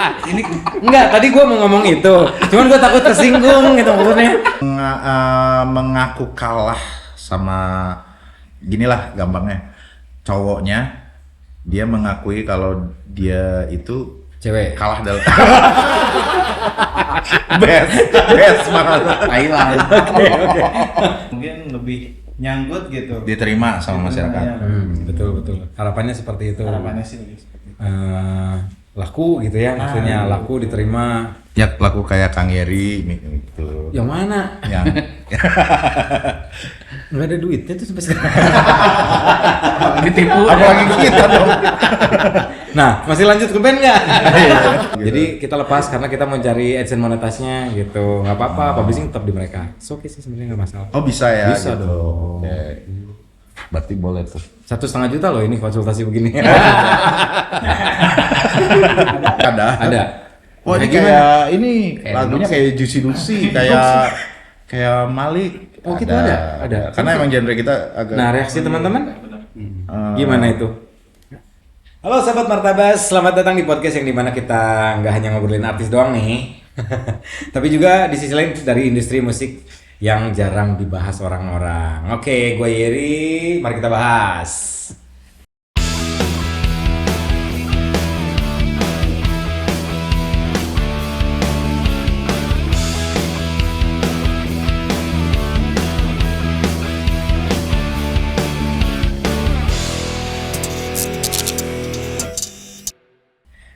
Ini enggak, tadi gue mau ngomong itu, cuman gue takut tersinggung gitu maksudnya. Mengaku kalah sama ginilah gampangnya, cowoknya dia mengakui kalau dia itu Cewek. kalah dalam best banget Thailand. Oke. Mungkin lebih nyangkut gitu. diterima sama masyarakat. Betul. Harapannya seperti itu. Harapannya sih lebih seperti itu. Laku gitu ya, maksudnya laku diterima. Ya laku kayak Kang Yeri gitu. Yang mana? Yang Nggak ada duitnya tuh sampai sekarang. Ditipu. apalagi kita dong. Nah, masih lanjut ke band nggak? Jadi kita lepas karena kita mau cari AdSense monetasnya gitu. Nggak apa-apa, publishing tetap di mereka. So, oke sih sebenarnya nggak masalah. Oh bisa ya? Bisa gitu. dong. Oke. Berarti boleh tuh. 1,5 juta loh ini konsultasi begini. Ada. Wah ini kayak ini lagunya kayak Juicy Lucy, kayak Malik. Oh, gitu ada. Karena emang genre kita agak. Nah, reaksi teman-teman gimana itu? Halo sahabat Martabas, selamat datang di podcast yang dimana kita nggak hanya ngobrolin artis doang nih, tapi juga di sisi lain dari industri musik yang jarang dibahas orang-orang. Oke, gue Yeri, mari kita bahas.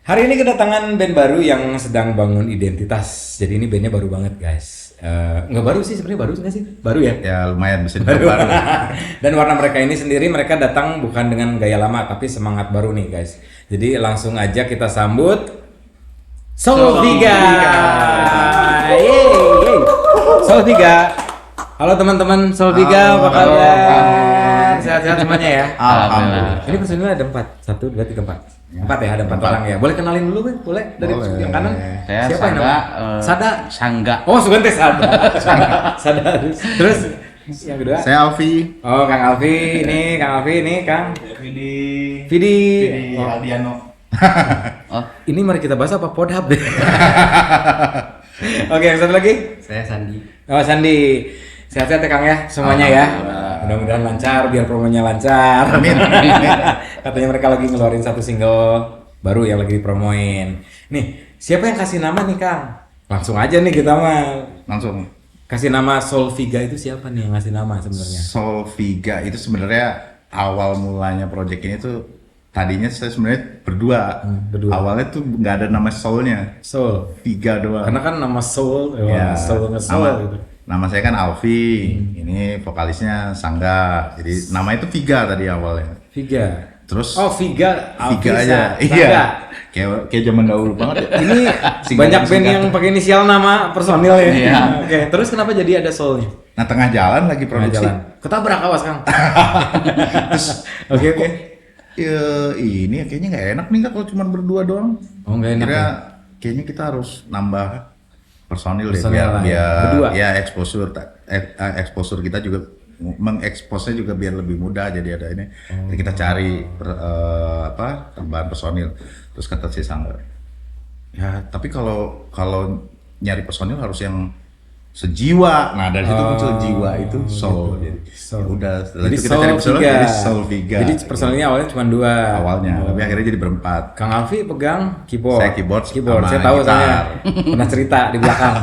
Hari ini kedatangan band baru yang sedang bangun identitas. Jadi ini bandnya baru banget guys. Nggak baru sih sebenarnya, baru nggak sih? Baru ya? Ya lumayan bisa dibilang baru. Dan warna mereka ini sendiri, mereka datang bukan dengan gaya lama tapi semangat baru nih guys. Jadi langsung aja kita sambut Solviga. Yeay. Solviga. Halo teman-teman Solviga, apa kabar? Sehat-sehat semuanya ya? Alhamdulillah. Ini personilnya ada 4, 1, 2, 3, 4. 4 ya, ada 4 orang ya. Boleh kenalin dulu kan? Boleh? Dari Boleh. yang kanan? Saya Siapa yang Sada, nama? Sada? Sangga. Oh, Sugante Sada. Sada. Terus yang kedua? Saya Alfi. Oh, Kang Alfi. Ini Kang Alfi, ini Kang Vidi. Oh, Aldiano. oh, ini mari kita bahas apa? Podhub deh. Oke, yang satu lagi? Saya Sandi. Oh, Sandi. Sehat-sehat ya Kang ya, semuanya ya. Mudah-mudahan lancar, biar promonya lancar. Amin. Katanya mereka lagi ngeluarin satu single baru yang lagi dipromoin. Nih, siapa yang kasih nama nih Kang? Langsung aja nih kita mah. Langsung. Kasih nama Solviga itu siapa nih yang ngasih nama sebenarnya? Solviga itu sebenarnya awal mulanya project ini tuh tadinya saya sebenarnya berdua. Berdua. Awalnya tuh nggak ada nama soulnya, Soul. Viga doang. Karena kan nama Soul, Ya, Soul gitu. nama saya kan Alfi, ini vokalisnya Sangga. Jadi nama itu Viga tadi awalnya. Viga. Terus Oh, Viga. Viga Alfi, aja. Sangga. Iya. Kayak zaman dahulu banget ya. Ini banyak band yang pakai inisial nama personil ya. Iya. Oke, terus kenapa jadi ada Soulnya? Nah tengah jalan lagi Tengah produksi. jalan. Ketabrak awas Kang. Oke. Ya ini kayaknya nggak enak nih Kak, kalau cuma berdua doang. Oh, nggak enak. Kira kayaknya kita harus nambah personil deh Personil lah ya. Berdua. ya exposure kita juga mengeksposnya juga biar lebih mudah, jadi ada ini. Jadi kita cari tambahan personil. Terus kata si Sangga, ya tapi kalau nyari personil harus yang sejiwa. Nah dari situ muncul jiwa itu soul. Jadi Soul. ya udah setelah Jadi itu kita cari personil Solviga. jadi Solviga. Jadi personilnya awalnya cuma 2. Awalnya, tapi akhirnya jadi berempat. Kang Alfi pegang keyboard. Saya keyboard sama Saya tahu gitar. saya pernah cerita di belakang.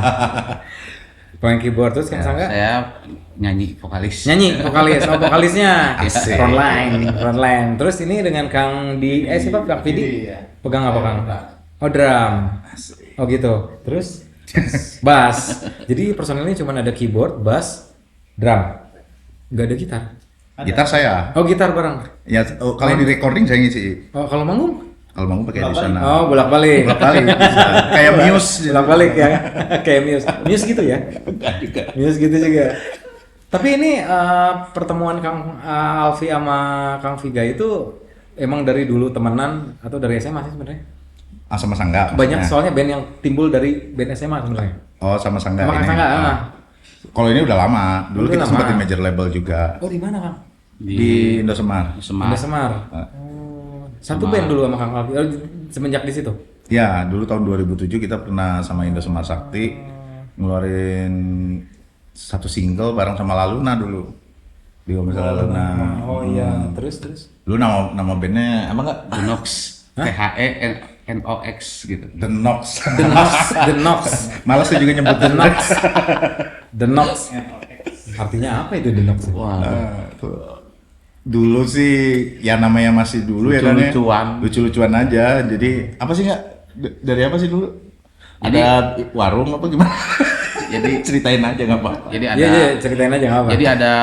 Pegang keyboard terus Kang Sangga Saya nyanyi vokalis. nyanyi vokalisnya. Asik. Frontline. Terus ini dengan Kang siapa? Kang Vidi. Pegang apa Kang? Oh, drum. Oh gitu. Terus bass. Jadi personilnya cuma ada keyboard, bass, drum. Nggak ada gitar. Gitar saya. Oh, gitar bareng. Ya kalau di recording saya ngisi. Oh, kalau manggung? Kalau mau pakai di sana. Oh, bolak-balik. Bolak-balik. Kayak Muse. Bolak-balik ya. Kayak Muse. Muse gitu ya? Muse gitu juga. Tapi ini pertemuan Kang Alfi sama Kang Viga itu emang dari dulu temenan atau dari SMA sih sebenarnya? Sama Sangga. Banyak maksudnya. soalnya band yang timbul dari band SMA sebenarnya. Oh sama Sangga Sama Kang ini. Sangga, Kalau ini udah lama. Dulu Udah kita lama. sempat di major label juga. Oh, di mana Kang? Di Indosemar. Semar. Di Semar. Ah. Satu band dulu sama Kang Alfi. Oh, semenjak di situ. Ya, dulu tahun 2007 kita pernah sama Indosmart Sakti ngeluarin satu single bareng sama Laluna dulu. Di Omega Laluna. Oh iya, terus. Lu nama bandnya apa enggak? The Nox. THENOX gitu. The Nox. The Nox. Malas saya juga nyebut The Nox. The Nox. Artinya apa itu The Nox? Wah. Dulu sih ya namanya masih dulu ya kan ya. Lucu-lucuan. Lucu-lucuan aja. Jadi apa sih nggak? Dari apa sih dulu? Ada warung apa gimana? Jadi Ceritain aja nggak apa-apa. Jadi ada Iya, ceritain aja nggak apa. Jadi ada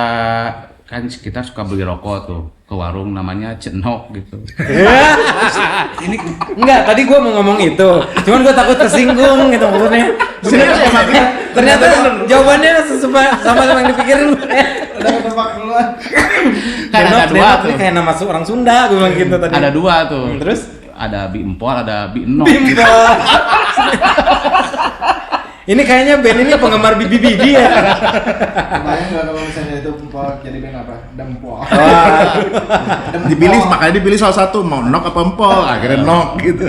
kan kita suka beli rokok tuh ke warung namanya Cenok gitu. Ini enggak, tadi gua mau ngomong itu. Cuman gua takut tersinggung gitu maksudnya. Bener ya, ternyata jawabannya sama yang dipikirin. Udah ketebak duluan. Kan ada dua tuh. Kayak nama orang Sunda gua bilang gitu tadi. Ada dua tuh. Terus Ada Bi Empol, ada Bi Enok. Bimbel. Ini kayaknya band ini penggemar bibi-bibi ya. Kebayang nggak kalau misalnya itu empol jadi band apa? Dempol. Makanya dipilih salah satu mau nok apa empol. Akhirnya nok gitu.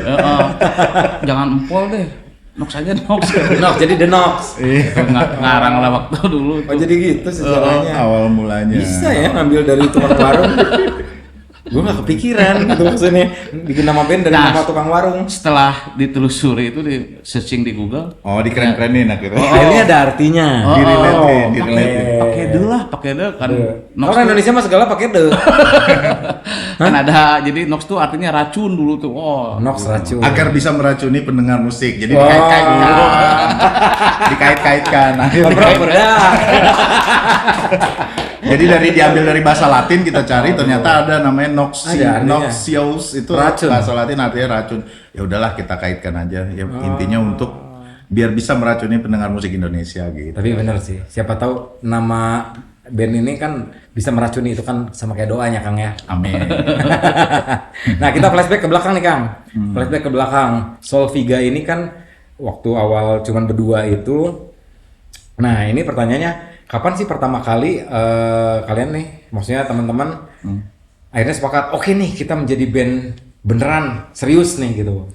Jangan Empol deh. Nox aja Nox. Nox, jadi The Nox. Itu ngarang lah waktu dulu Oh tuh. jadi gitu sejarahnya. Awal mulanya. Bisa ya ngambil dari tukang warung. Gue gak kepikiran gitu maksudnya bikin nama band dari Nah, nama tukang warung. Setelah ditelusuri itu di searching di Google, Oh, dikeren-kerenin akhirnya. Ini ada artinya. Direlatin. pakai de lah, pakai de kan. Nox Orang tuh- Indonesia mah segala pakai de. kan ada, jadi Nox tuh artinya racun dulu tuh. Oh, Nox racun. Agar bisa meracuni pendengar musik. Jadi Wah. dikait-kaitkan. Akhirnya Pura-pura. Jadi diambil dari bahasa Latin kita cari ternyata ada namanya Ada artinya. noxious itu Racun. bahasa Latin artinya racun. Ya udahlah kita kaitkan aja. Ya intinya untuk biar bisa meracuni pendengar musik Indonesia gitu. Tapi bener sih, siapa tahu nama band ini kan bisa meracuni, itu kan sama kayak doanya Kang ya. Amin. Nah kita flashback ke belakang nih Kang. Flashback ke belakang. Solviga ini kan waktu awal cuman berdua itu. Nah ini pertanyaannya, kapan sih pertama kali kalian nih, maksudnya teman-teman akhirnya sepakat, oke nih kita menjadi band beneran serius nih gitu.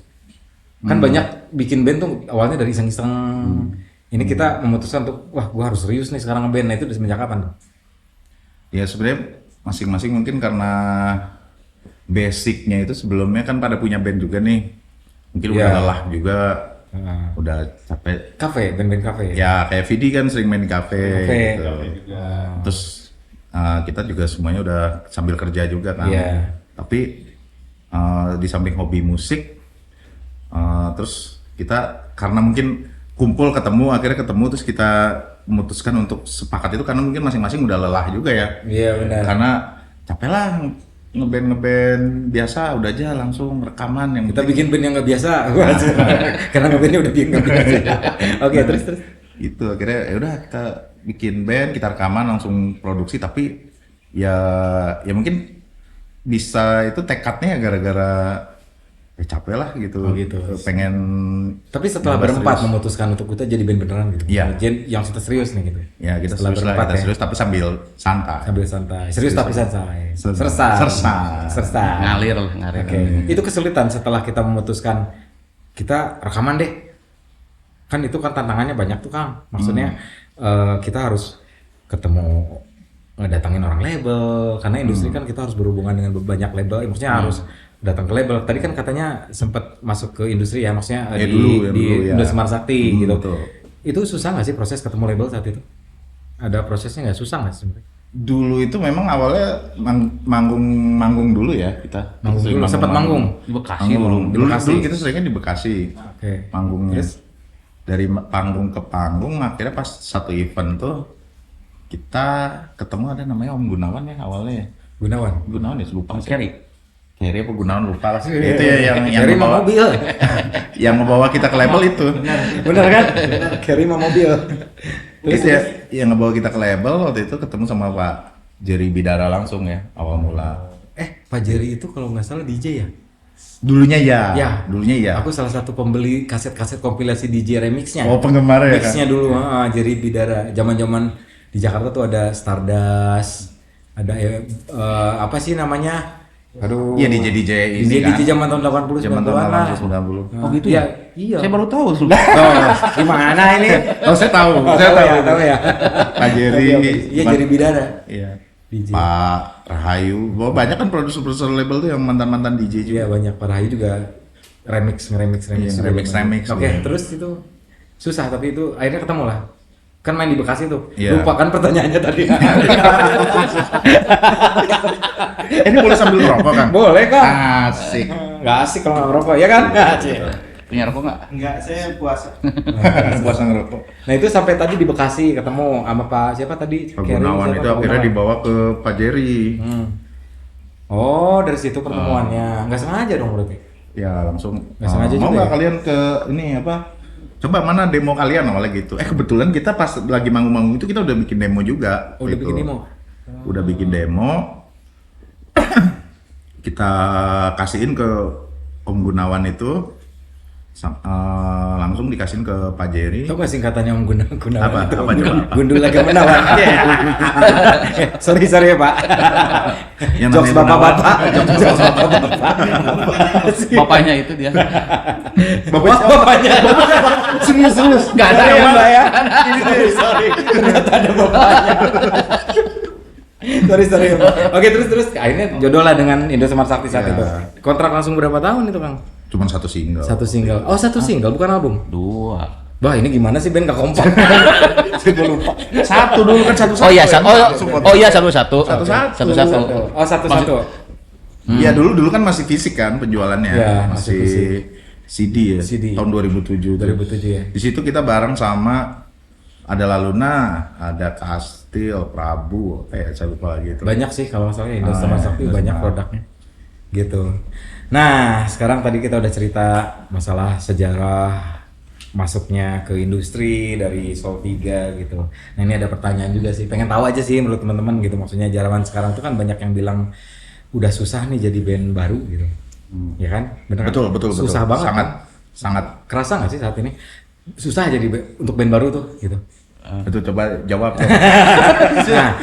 Kan banyak bikin band tuh awalnya dari iseng-iseng. Ini kita memutuskan untuk, wah gua harus serius nih sekarang ngeband. Nah itu udah semenjak kapan tuh? Ya sebenarnya masing-masing mungkin karena basicnya itu sebelumnya kan pada punya band juga nih. Mungkin udah Iya. lelah juga, udah capek. Kafe, band-band kafe. Ya kayak Vidi kan sering main di kafe. Kafe. Gitu. Terus kita juga semuanya udah sambil kerja juga kan. Iya. Tapi di samping hobi musik, terus kita karena mungkin kumpul akhirnya ketemu terus kita memutuskan untuk sepakat itu karena mungkin masing-masing udah lelah juga ya. Iya benar. Karena capek lah ngeband biasa udah aja langsung rekaman yang Kita penting- bikin band yang nggak biasa. Karena ngebandnya udah bikin nggak biasa. Oke, terus. itu akhirnya ya udah kita bikin band, kita rekaman langsung produksi tapi ya mungkin bisa itu tekadnya gara-gara capek lah gitu. Oh, gitu. Pengen Tapi setelah nyoba berempat serius. memutuskan untuk kita jadi band beneran gitu. Iya. Yang kita serius nih gitu. Ya kita Setelah serius lah, berempat kita ya. serius tapi sambil santai. Sambil santai. Serius tapi santai. Sersai. Sersai. Sersai. ngalir lah, ngalir. Oke. Itu kesulitan setelah kita memutuskan kita rekaman deh. Kan itu kan tantangannya banyak tuh Kang. Maksudnya kita harus ketemu, ngedatangin orang label karena industri kan kita harus berhubungan dengan banyak label. Maksudnya harus datang ke label. Tadi kan katanya sempat masuk ke industri ya, maksudnya Ya, di dulu ya. Indosmart Sakti gitu. Betul. Itu susah nggak sih proses ketemu label saat itu? Ada prosesnya nggak, susah nggak sih sebenarnya? Dulu itu memang awalnya manggung dulu ya kita. Manggung Sering dulu, sempat manggung. Di Bekasi dulu. Dulu, Di Bekasi. dulu kita seringnya di Bekasi. Oke. Panggungnya. Terus? Dari panggung ke panggung akhirnya pas satu event tuh kita ketemu ada namanya Om Gunawan ya awalnya ya. Gunawan ya lupa sih. Kerry apa Gunawan lupa lah. Itu ya yang Carry mau ngebawa, mobil. yang ngebawa kita ke label itu. Bener kan? Carry mau mobil. Itu ya yang ngebawa kita ke label waktu itu ketemu sama Pak Jerry Bidara langsung ya awal mula. Pak Jerry itu kalau nggak salah DJ ya? Dulunya ya. Ya. Dulunya ya. Aku salah satu pembeli kaset-kaset kompilasi DJ remixnya. Oh penggemar ya kan? Mixnya dulu, Jerry Bidara. Zaman-zaman di Jakarta tuh ada Stardust, ada apa sih namanya Aduh. Iya DJ ini DJ kan. zaman tahun 80 Zaman 90-an lah. 80 90. Oh gitu Iya, ya? iya. Saya baru tahu. Oh, gimana ini? Oh, saya tahu. Tahu ya. Pak Jerry. Iya, Jerry Bidara. Iya. DJ. Pak Rahayu. Banyak kan produser-produser label tuh yang mantan-mantan DJ juga. Iya, banyak. Pak Rahayu juga remix. Iya, remix. Oke, Iya. terus itu susah tapi itu akhirnya ketemu lah. Kan main di Bekasi tuh. Iya. Lupa kan pertanyaannya tadi. Ini boleh sambil ngerokok kan? Boleh kan? Asik. Nggak asik kalau nggak ngerokok, ya kan? Punya rokok nggak? Enggak, saya puasa. Puasa ngerokok. Nah itu sampai tadi di Bekasi ketemu sama Pak siapa tadi? Pak Gunawan itu akhirnya dibawa ke Pak Jerry. Oh dari situ pertemuannya, nggak sengaja dong berarti? Ya langsung. Nggak sengaja mau juga nggak ya? kalian ke ini apa? Coba mana demo kalian awalnya gitu. Kebetulan kita pas lagi manggung-manggung itu kita udah bikin demo juga. Oh, udah gitu. bikin demo? Udah bikin demo. Kita kasihin ke Om Gunawan itu. Langsung dikasihin ke Pak Jerry. Tahu nggak singkatannya Om Gunawan? Apa? itu? Apa coba? Gundul lagi menawan. sorry ya Pak. Yang Jokes namanya bapak-bapak. Jokes bapak-bapak. Bapaknya itu dia. Bapaknya. Serius. Nggak ada ya Mbak ya? Sorry. Ternyata ada bapaknya. sorry Mbak. Oke terus akhirnya jodoh lah dengan Indosmart Sakti saat Ya. itu. Kontrak langsung berapa tahun itu Kang? Cuman satu single. Satu single. Oh satu single bukan album. 2. Wah ini gimana sih Ben gak kompak? Saya lupa. Satu dulu kan satu-satu. Oh iya, ya. satu-satu. Satu-satu. Oh satu-satu. Iya dulu kan masih fisik kan penjualannya. Ya, masih masih fisik. CD ya. CD. Tahun 2007. 2007 ya. Di situ kita bareng sama ada Laluna, ada Kastil, Prabu, saya lupa gitu. Banyak sih kalau masalahnya Indosmart ya, Sakti Indosmart. banyak produknya. Gitu. Nah, sekarang tadi kita udah cerita masalah sejarah masuknya ke industri dari Solviga gitu. Nah, ini ada pertanyaan juga sih. Pengen tahu aja sih menurut teman-teman gitu. Maksudnya zaman sekarang tuh kan banyak yang bilang udah susah nih jadi band baru gitu. Ya kan? Bener kan? Betul. Susah banget. Sangat. Kerasa nggak sih saat ini? Susah jadi untuk band baru tuh gitu. Itu coba jawab. Nah,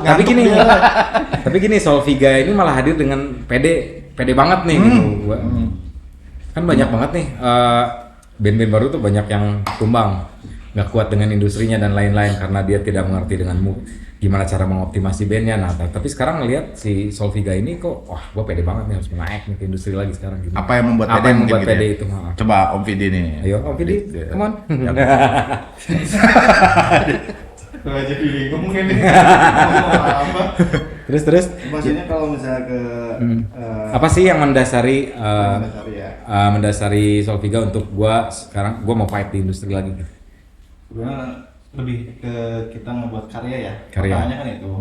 tapi gini, tapi gini Solviga ini malah hadir dengan pede banget nih gitu. Kan banyak banget nih band-band baru tuh banyak yang tumbang, nggak kuat dengan industrinya dan lain-lain karena dia tidak mengerti dengan gimana cara mengoptimasi bandnya. Nah, tapi sekarang ngelihat si Solviga ini kok, wah, gua pede banget nih harus naik nih ke industri lagi sekarang. Gimana? Apa yang membuat Apa pede yang mungkin membuat gitu pede ya? itu? Coba Om Vidi nih. Ayo, Om Vidi, come on. Kalau jadi bingung mungkin nih. Mau apa? Terus. Maksudnya kalau misalnya ke Apa sih yang mendasari dasar ya. mendasari Solviga untuk gua mau fight di industri lagi gitu? Sebenarnya lebih ke kita ngebuat karya ya. Karya. Pertanyaannya kan itu.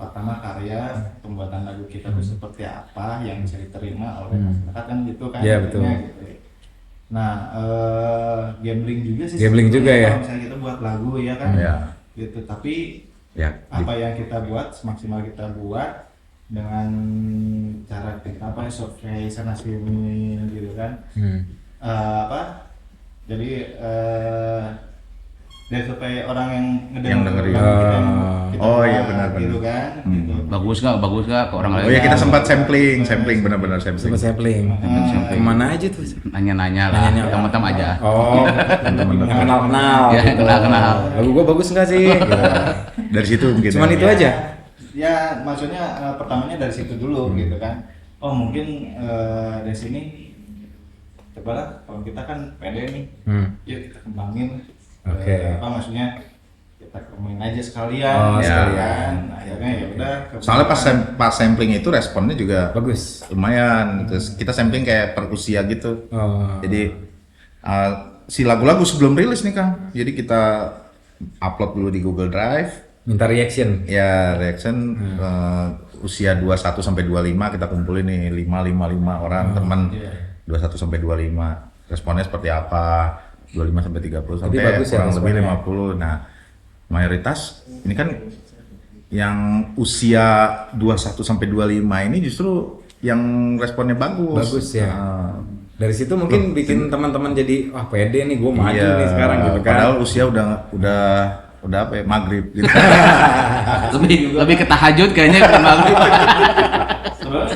Pertama karya, pembuatan lagu kita itu seperti apa yang bisa diterima oleh masyarakat kan gitu kan. Iya, betul. Gitu. Nah, gambling juga sih. Gambling juga sebetulnya ya? Kalau misalnya kita buat lagu ya kan. Iya. Gitu. Tapi Ya. apa yang kita buat semaksimal kita buat dengan cara kita survei sana sini gitu kan. Jadi dari supaya orang yang Yang dengerin. kita Oh, buat, iya, benar. gitu kan gitu. Bagus nggak ke orang lain? Oh ya kita sempat sampling benar-benar sampling. Sempat sampling. Kemana aja tuh? Nanya-nanya lah, Nanya-nanya. teman-teman aja. Oh, yang kenal-kenal. Ya, gitu. kenal-kenal. Lagu gua bagus nggak sih? Gitu. Dari situ mungkin. Cuman ya. itu aja. Ya maksudnya pertamanya dari situ dulu gitu kan. Oh mungkin dari sini coba lah kalau kita kan pede nih, yuk kita kembangin. Oke. Apa maksudnya kita kembangin aja sekalian. Oh, ya sekalian. kan. Akhirnya ya udah. Soalnya pas sampling itu responnya juga Bagus. lumayan. Terus kita sampling kayak per usia gitu. Oh. Jadi si lagu-lagu sebelum rilis nih Kang. Jadi kita upload dulu di Google Drive. Minta reaction. Ya reaction usia 21 sampai 25 kita kumpulin nih 555 orang teman 21 sampai 25. Responnya seperti apa? 25 sampai 30 sampai bagus ya kurang lebih responnya. 50. Nah, mayoritas ini kan yang usia 21 sampai 25 ini justru yang responnya bagus. Bagus ya. Nah, Dari situ mungkin bikin teman-teman jadi wah pede nih gue maju iya, nih sekarang gitu kan. Padahal usia udah apa ya, maghrib gitu. Lebih ke tahajud kayaknya bukan maghrib. Sebenarnya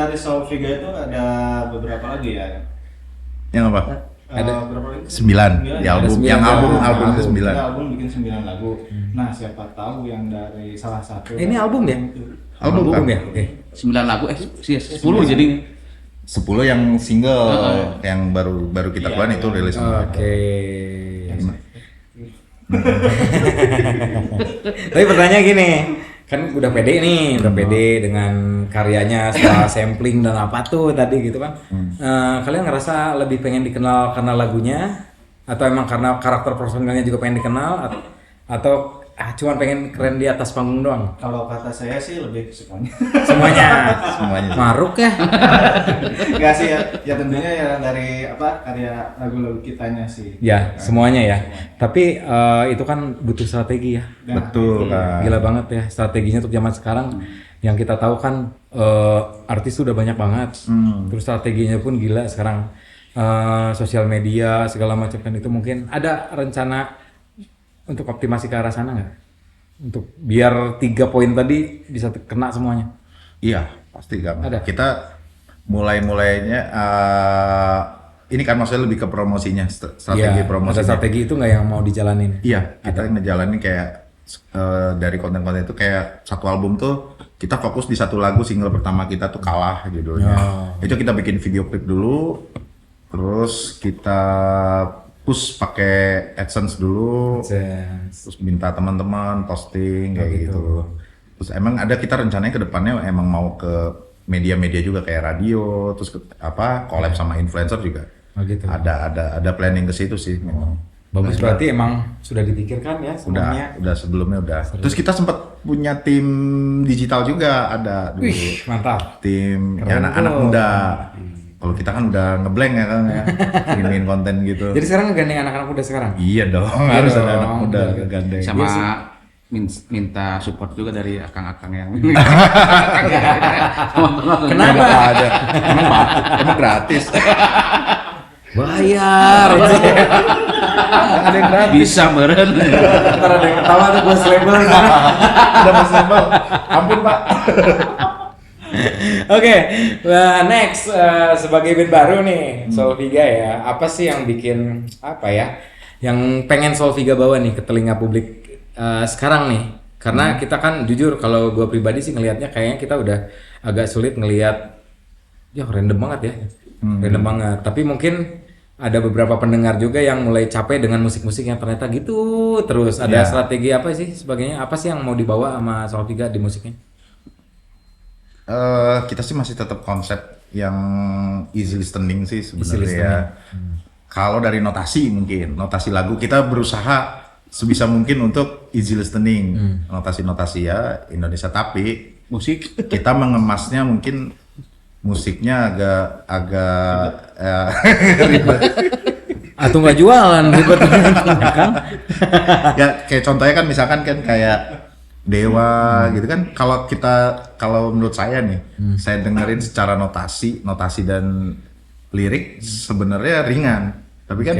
dari Solviga itu ada beberapa lagi ya. Yang apa? Ada berapa lagi? 9 di Ada album. 9 Yang album album. album ke 9. Kita album bikin 9 lagu. Nah, siapa tahu yang dari salah satu. Ini album ya? Album Album kan? ya? Oke. 9 lagu, 10 jadi 10 yang single yang baru kita keluarin itu rilis. Oke. Tapi pertanyaan gini, kan udah pede nih, udah pede dengan karyanya setelah sampling dan apa tuh tadi gitu kan. Kalian ngerasa lebih pengen dikenal karena lagunya, atau emang karena karakter personilnya juga pengen dikenal, atau cuman pengen keren di atas panggung doang? Kalau kata saya sih lebih semuanya. Semuanya. Semuanya. Maruk ya? Enggak sih ya, ya tentunya ya dari apa karya lagu-lagu kitanya sih. Ya, semuanya ya. Tapi itu kan butuh strategi ya. Betul kan. Gila banget ya strateginya untuk zaman sekarang. Yang kita tahu kan artis tuh udah banyak banget. Terus strateginya pun gila sekarang. Sosial media segala macam kan itu mungkin ada rencana untuk optimasi ke arah sana nggak? Untuk biar 3 poin tadi bisa kena semuanya. Iya, pasti kan. Ada. Kita mulainya ini kan maksudnya lebih ke promosinya, strategi Iya, promosinya. ada strategi itu nggak yang mau dijalanin? Iya, kita ngejalanin kayak dari konten-konten itu kayak satu album tuh kita fokus di satu lagu single pertama kita tuh Kalah judulnya. Itu kita bikin video klip dulu, terus kita push pakai AdSense dulu, terus minta teman-teman posting kayak gitu. Terus emang ada kita rencananya ke depannya emang mau ke media-media juga kayak radio, terus collab sama influencer juga. Oh gitu. Ada planning ke situ sih memang. Bagus, berarti emang sudah dipikirkan ya semuanya. Udah sebelumnya udah. Terus kita sempat punya tim digital juga ada dulu. Wih, mantap. Tim ya Keren anak-anak tuh. muda. Kalau kita kan udah ngeblank ya kan ya, ingin konten gitu. Jadi sekarang ngegandeng anak-anak muda sekarang? Iya dong, Iya harus dong. ada anak muda gandeng. sama Iya sih. minta support juga dari akang-akang yang Kenapa? Ada. Emang gratis. Bayar. Ada yang gratis. bisa meren. Ntar ada yang ketawa tuh gue label. Ada mas label. Ampun Pak. Oke, next sebagai band baru nih, Solviga ya. Apa sih yang bikin yang pengen Solviga bawa nih ke telinga publik sekarang nih? Karena kita kan jujur kalau gue pribadi sih ngelihatnya kayaknya kita udah agak sulit ngelihat, ya random banget ya, random banget. Tapi mungkin ada beberapa pendengar juga yang mulai capek dengan musik-musik yang ternyata gitu terus. Ada strategi apa sih sebagainya? Apa sih yang mau dibawa sama Solviga di musiknya? Kita sih masih tetap konsep yang easy listening sih Easy sebenarnya listening. ya. Kalau dari notasi mungkin, notasi lagu kita berusaha sebisa mungkin untuk easy listening, notasi-notasi ya Indonesia, tapi musik kita mengemasnya mungkin musiknya agak ribet. Atau nggak jualan ribet kan? Ya kayak contohnya kan misalkan kan kayak Dewa gitu kan, kalau menurut saya nih, saya dengerin secara notasi dan lirik sebenarnya ringan, tapi kan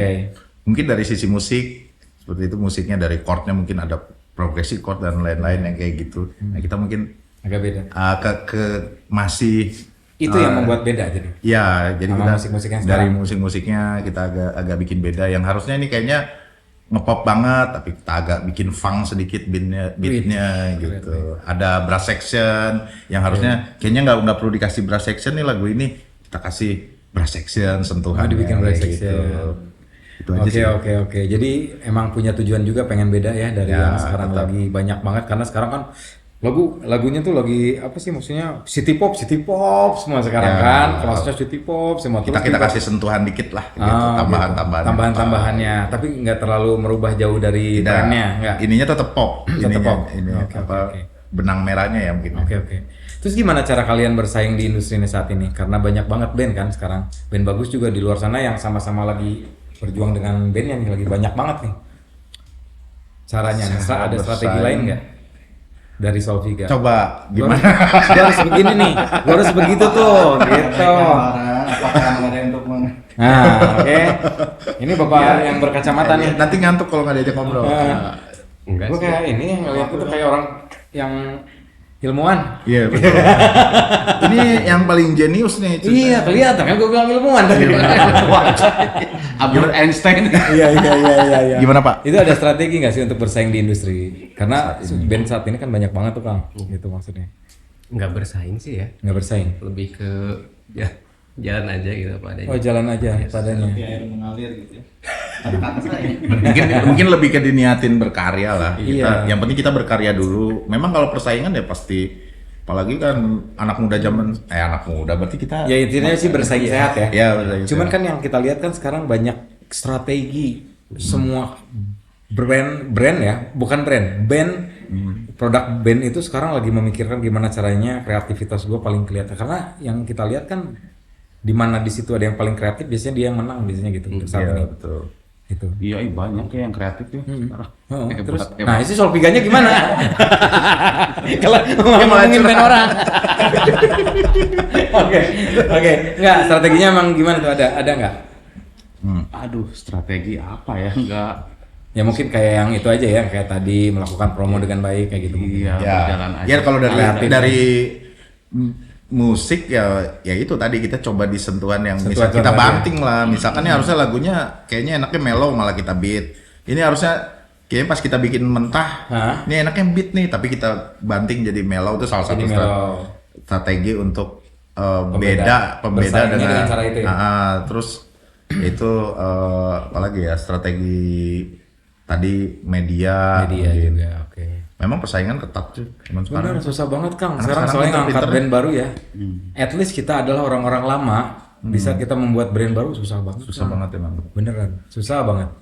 mungkin dari sisi musik seperti itu, musiknya dari chordnya mungkin ada progressive chord dan lain-lain yang kayak gitu. Nah kita mungkin Agak beda. masih Itu yang membuat beda jadi. ya jadi Sama kita musik-musiknya dari sekarang. musik-musiknya kita agak bikin beda, yang harusnya ini kayaknya ngepop banget tapi kita agak bikin funk sedikit beatnya gitu. Ada brass section yang harusnya kayaknya nggak perlu dikasih brass section nih, lagu ini kita kasih brass section sentuhan Dibikin brass section. Itu aja sih. Oke. Jadi emang punya tujuan juga pengen beda ya dari Ya, yang sekarang tetap. lagi banyak banget, karena sekarang kan lagunya tuh lagi apa sih maksudnya city pop semua sekarang Ya. kan, maksudnya city pop semua. Kita Terus juga- kasih sentuhan dikit lah gitu, tambahan-tambahannya, tapi nggak terlalu merubah jauh dari Tidak. trennya, nggak. Ininya tetap pop. Tetap Ininya, pop. ini Oke. benang merahnya ya mungkin. Oke. Terus gimana cara kalian bersaing di industri ini saat ini? Karena banyak banget band kan sekarang. Band bagus juga di luar sana yang sama-sama lagi berjuang dengan bandnya nih, lagi banyak banget nih. Caranya, Cara ada strategi bersaing. lain nggak? Dari Solviga. Coba Gua gimana? harus begini nih, gua harus begitu tuh, gitu. Apakah ada untuk Nah, oke. Ini bapak yang berkacamata nih. Nanti ngantuk kalau nggak diajak ngobrol. enggak Gue sih. kayak ini yang ngeliat itu kayak orang yang Ilmuwan. Iya betul. Ini yang paling jenius nih. Iya, kelihatan kan gue bilang ilmuwan tadi. Albert Einstein. Iya. Gimana Pak? Itu ada strategi nggak sih untuk bersaing di industri? Karena band saat ini kan banyak banget tuh Kang, gitu maksudnya. Nggak bersaing sih ya, Nggak bersaing. lebih ke ya, jalan aja gitu apa adanya. Oh jalan aja padanya. Seperti air mengalir gitu ya. Kata saya. Mungkin lebih ke diniatin berkarya lah. Iya. Yang penting kita berkarya dulu. Memang kalau persaingan ya pasti, apalagi kan anak muda berarti kita. Ya intinya sih bersaing sehat ya. Ya, bersaing Cuman sehat. kan yang kita lihat kan sekarang banyak strategi semua brand ya, bukan band produk band itu sekarang lagi memikirkan gimana caranya kreativitas gue paling kelihatan, karena yang kita lihat kan di mana di situ ada yang paling kreatif biasanya dia yang menang biasanya gitu untuk saat Iya, ini. betul. Gitu. Iya, banyak ya yang kreatif ya sekarang. Oh, Hebat, terus, hebat. nah isi Solviganya gimana? Kalau ngomongin band orang. Oke, nggak strateginya emang gimana tuh, ada nggak? Aduh, strategi apa ya? Enggak. Ya mungkin kayak yang itu aja ya, kayak tadi melakukan promo dengan baik kayak gitu. Iya, Ya, berjalan aja. ya kalau Kreatif. dari musik ya itu tadi kita coba di sentuhan yang Sentuhan bisa kita aja. banting lah. Misalkan nih harusnya lagunya kayaknya enaknya mellow malah kita beat. Ini harusnya kayaknya pas kita bikin mentah, Hah? ini enaknya beat nih tapi kita banting jadi mellow, itu salah satu Jadi mellow. strategi untuk Pembeda. pembeda Bersaingnya dengan dengan cara itu ya? terus itu apalagi ya strategi tadi media Media mungkin. juga, oke. Memang persaingan ketat tuh zaman sekarang. Benar, susah banget Kang. Anak Sekarang sekarang soalnya ngangkat pinter-pinter. brand baru ya. At least kita adalah orang-orang lama. Di saat kita membuat brand baru susah banget. Susah banget emang. Beneran, susah banget.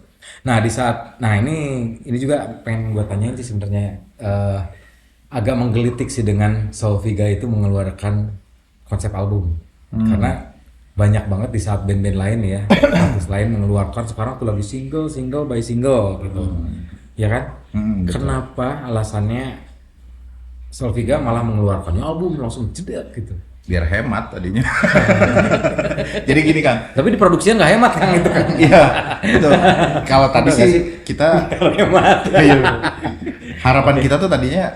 Nah di saat, ini juga pengen gue tanyain sih sebenarnya, agak menggelitik sih dengan Solviga itu mengeluarkan konsep album, karena banyak banget di saat band-band lain ya, artis lain mengeluarkan sekarang tuh lagi single by single gitu, ya kan? Betul. Kenapa alasannya Solviga malah mengeluarkannya album langsung jedek gitu? Biar hemat tadinya. Jadi gini Kang. Tapi di produksinya nggak hemat Kang itu kan? Iya, betul. Kalau tadi Betul nggak sih kita Hemat. iya. Harapan kita tuh tadinya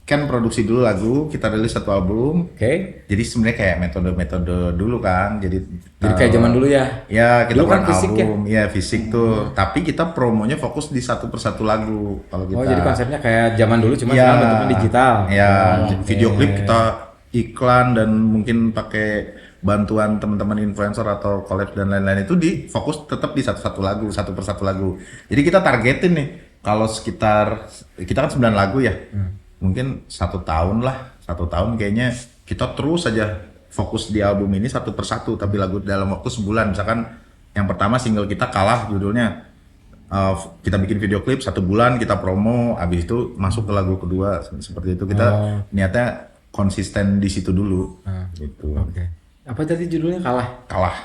kan produksi dulu lagu, kita rilis satu album. Oke. Jadi sebenarnya kayak metode-metode dulu kan. Jadi Kayak zaman dulu ya. Ya, kita Dulu kan buat fisik album, ya fisik tuh. Tapi kita promonya fokus di satu persatu lagu. Kalau kita Oh jadi konsepnya kayak zaman dulu cuma ya, sekarang bentuknya digital. Ya, Oh, video oke. klip kita iklan dan mungkin pakai bantuan teman-teman influencer atau collab dan lain-lain itu di fokus tetap di satu-satu lagu, satu persatu lagu. Jadi kita targetin nih kalau sekitar kita kan 9 lagu ya. Mungkin 1 tahun lah, 1 tahun kayaknya kita terus saja fokus di album ini satu persatu, tapi lagu dalam waktu sebulan. Misalkan yang pertama single kita Kalah judulnya, kita bikin video klip 1 bulan, kita promo, habis itu masuk ke lagu kedua seperti itu. Kita niatnya konsisten di situ dulu, gitu. Oke. Apa tadi judulnya Kalah? Kalah.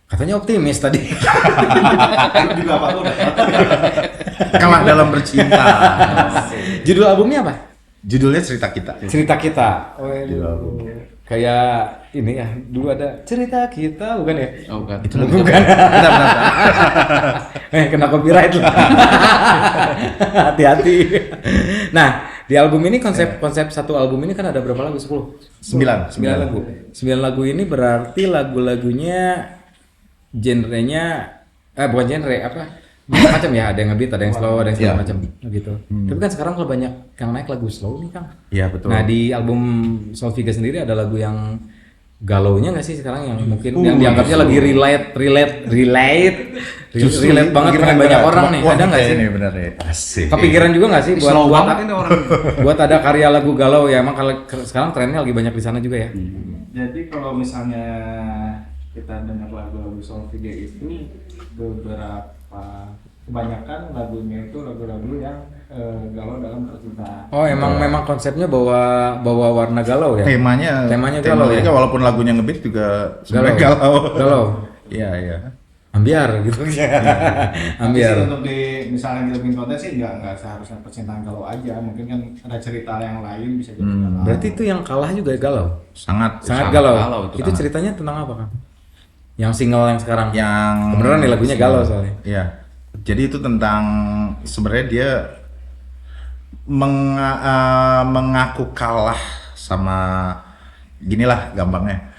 Katanya optimis tadi. Aku juga apa udah. Kalah dalam bercinta. Judul albumnya apa? Judulnya Cerita Kita. Cerita Kita. Kayak ini ya, dulu ada Cerita Kita, bukan ya? Oh, bukan. Itu Bukan. benar. Kena copyright lah. Hati-hati. Nah, di album ini konsep satu album ini kan ada berapa lagu? 10? 9 9 lagu. 9 lagu ini berarti lagu-lagunya genrenya bukan genre apa? Macam ya, ada yang ngebeat, ada yang slow, ada yang segala Iya. macam gitu. Tapi kan sekarang kalau banyak yang naik lagu slow nih, Kang. Iya, betul. Nah, di album Solviga sendiri ada lagu yang galaunya nggak sih sekarang yang mungkin yang dianggapnya lagi relate banget dengan banyak orang nih. Ada nggak sih? Ini benar ya. Asik. Kepikiran juga nggak sih buat Slow buat, banget ini orang. buat ada karya lagu galau ya? Emang kalau sekarang trennya lagi banyak di sana juga ya. Jadi kalau misalnya kita dengar lagu-lagu Solviga itu kebanyakan lagunya itu lagu-lagu yang galau dalam percintaan. Oh memang konsepnya bawa warna galau ya? Temanya galau ya? mereka walaupun lagunya ngebeat juga sebenarnya galau. Galau. Iya, iya. Ambiar gitu. Ambiar. Tapi untuk di misalnya kita bikin konten sih nggak seharusnya percintaan galau aja, mungkin kan ada cerita yang lain bisa jadi galau. Berarti itu yang kalah juga galau. Sangat Sangat galau. galau Itu itu. ceritanya tentang apa, Kang? Yang single yang sekarang. yang Beneran nih lagunya galau soalnya. Iya. Jadi itu tentang sebenarnya dia mengaku kalah sama ginilah gampangnya.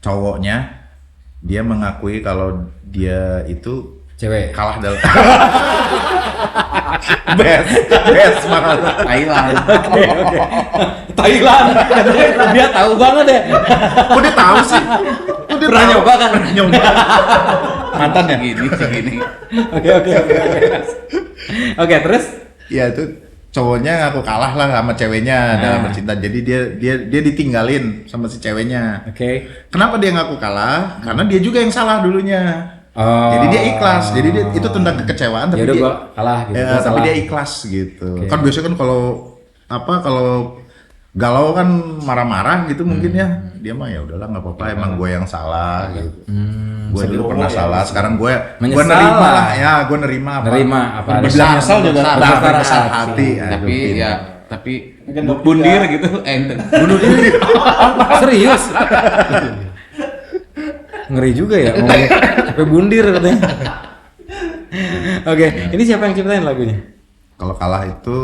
Cowoknya dia mengakui kalau dia itu Cewek. kalah dalam best banget Thailand. Thailand. Dia tahu banget ya. Kok dia tahu sih? Kok dia Pernah tahu? nyoba kan? Nyoba. Mantan ya? segini. Oke. Oke, terus? Ya itu cowoknya ngaku kalah lah sama ceweknya dalam bercinta. Jadi dia ditinggalin sama si ceweknya. Oke. Kenapa dia ngaku kalah? Karena dia juga yang salah dulunya. Oh. Jadi dia ikhlas. Jadi dia itu tentang kekecewaan tapi Ya udah dia gua kalah gitu. ya, Gua tapi salah. dia ikhlas gitu. Oke. Kan biasanya kan kalau galau kan marah-marah gitu mungkin ya. Dia mah ya udahlah nggak apa-apa emang gue yang salah gitu. Gue dulu pernah salah, sekarang gue Menyesal nerima lah. lah. Ya, gue nerima apa. Nerima apa ada. Dibilang nyesal juga Besar, nah, besar besar hati. hati. Tapi Aduh, ya tapi Gendong bundir juga. gitu bunuh diri. Serius? Ngeri juga ya ngomongnya sampai bundir katanya. Oke, ini siapa yang ciptain lagunya? Kalau kalah itu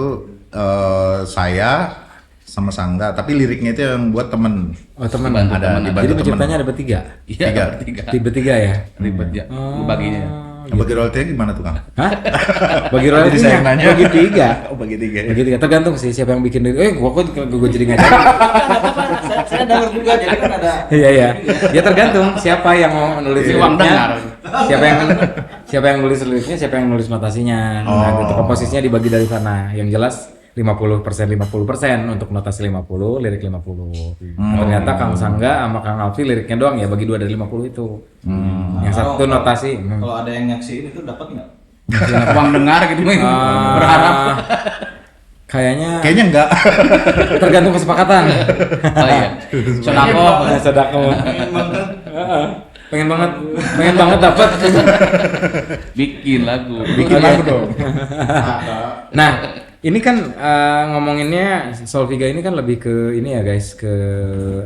saya sama Sangga, tapi liriknya itu yang buat temen. Oh, teman. Dibantu Ada teman. dibantu Jadi temen. penciptanya ada bertiga. Iya, Tiga. bertiga. Bertiga ya? Ribet ya. Baginya. Nah, bagi royaltinya gimana tuh Kang? Hah? Bagi Jadi saya royaltinya? yang nanya. Bagi tiga. Oh bagi tiga. Bagi tiga. Tergantung sih siapa yang bikin lirik. Gua jadi ngajak. Saya dengar juga jadi kan ada Iya. Ya tergantung siapa yang mau nulis Si Wang dengar. Siapa yang nulis liriknya, siapa yang nulis notasinya. Nah, Oh. gitu komposisinya dibagi dari sana. Yang jelas 50% untuk notasi 50, lirik 50. Nah, ternyata Kang Sangga sama Kang Alfi liriknya doang ya bagi 2 dari 50 itu. Yang satu notasi. Kalau ada yang nyaksiin itu dapat nggak? Uang dengar gitu berharap. Kayaknya enggak. tergantung kesepakatan. Oh iya. Sodako. Sedekah. Pengen banget dapat. Bikin lagu. Bikin lagu dong. Nah, ini kan ngomonginnya Solviga ini kan lebih ke ini ya guys, ke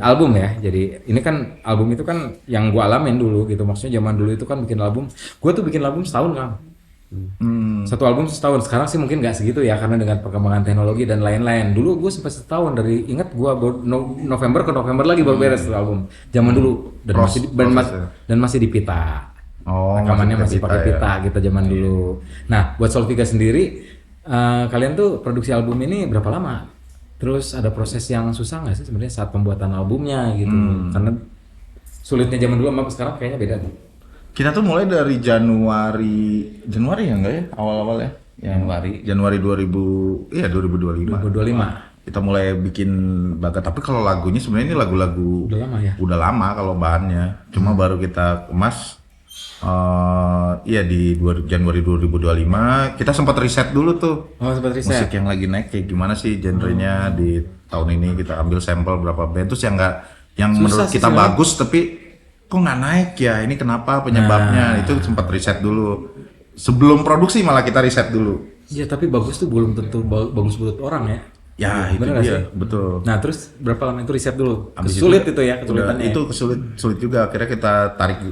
album ya. Jadi ini kan album itu kan yang gua alamin dulu gitu. Maksudnya zaman dulu itu kan bikin album. Gua tuh bikin album setahun Kang. Satu album setahun. Sekarang sih mungkin nggak segitu ya karena dengan perkembangan teknologi dan lain-lain. Dulu gue sempat setahun dari ingat gua November ke November lagi baru beres tuh album. Zaman dulu dan masih di pita. Oh, Rekamannya masih pakai ya. pita gitu zaman dulu. Nah, buat Solviga sendiri kalian tuh produksi album ini berapa lama? Terus ada proses yang susah nggak sih sebenarnya saat pembuatan albumnya gitu? Karena sulitnya zaman dulu sama sekarang kayaknya beda tuh. Kita tuh mulai dari Januari ya enggak ya awal-awal ya? Januari 2025. 2025. Kita mulai bikin bakat, tapi kalau lagunya sebenarnya ini lagu-lagu Udah lama ya? Udah lama kalau bahannya. Cuma baru kita kemas di Januari 2025 kita sempat riset dulu tuh. Oh, sempat riset. Musik yang lagi naik kayak gimana sih genrenya di tahun ini, kita ambil sampel berapa band terus yang Susah menurut sih kita sebenarnya. bagus tapi kok nggak naik ya, ini kenapa penyebabnya. Itu sempat riset dulu sebelum produksi, malah kita riset dulu. Iya, tapi bagus tuh belum tentu bagus buat orang ya. Ya itu Bener nggak dia, sih? betul. Nah, terus berapa lama itu riset dulu? Habis Sulit itu ya kesulitannya. Itu sulit juga. Akhirnya kita tarik,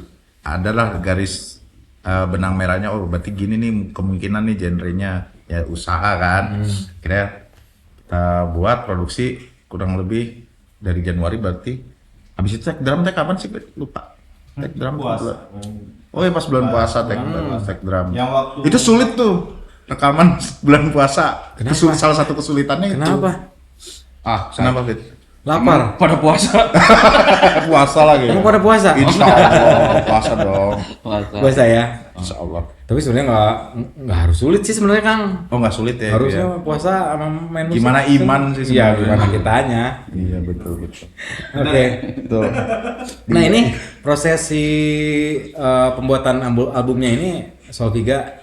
adalah garis benang merahnya. Oh berarti gini nih kemungkinan nih genrenya, ya usaha kan. Akhirnya kita buat produksi kurang lebih dari Januari berarti. Habis itu tag drum kapan sih? Lupa. Tag drum Puasa. Oh ya pas bulan puasa tag drum. Yang waktu Itu sulit tuh rekaman bulan puasa. Itu salah satu kesulitannya itu. Kenapa? Kenapa Fit? Lapar. Pada puasa. Puasa lagi. Emang pada puasa? Insya Allah puasa dong. Puasa ya. Insya Allah. Tapi sebenarnya nggak harus sulit sih sebenarnya Kang. Oh nggak sulit ya? Harusnya Iya. puasa sama main musik. Gimana iman sih Iya, sebenarnya. gimana kitanya. Iya betul. Oke. Betul. Nah, ini proses si pembuatan albumnya ini Solviga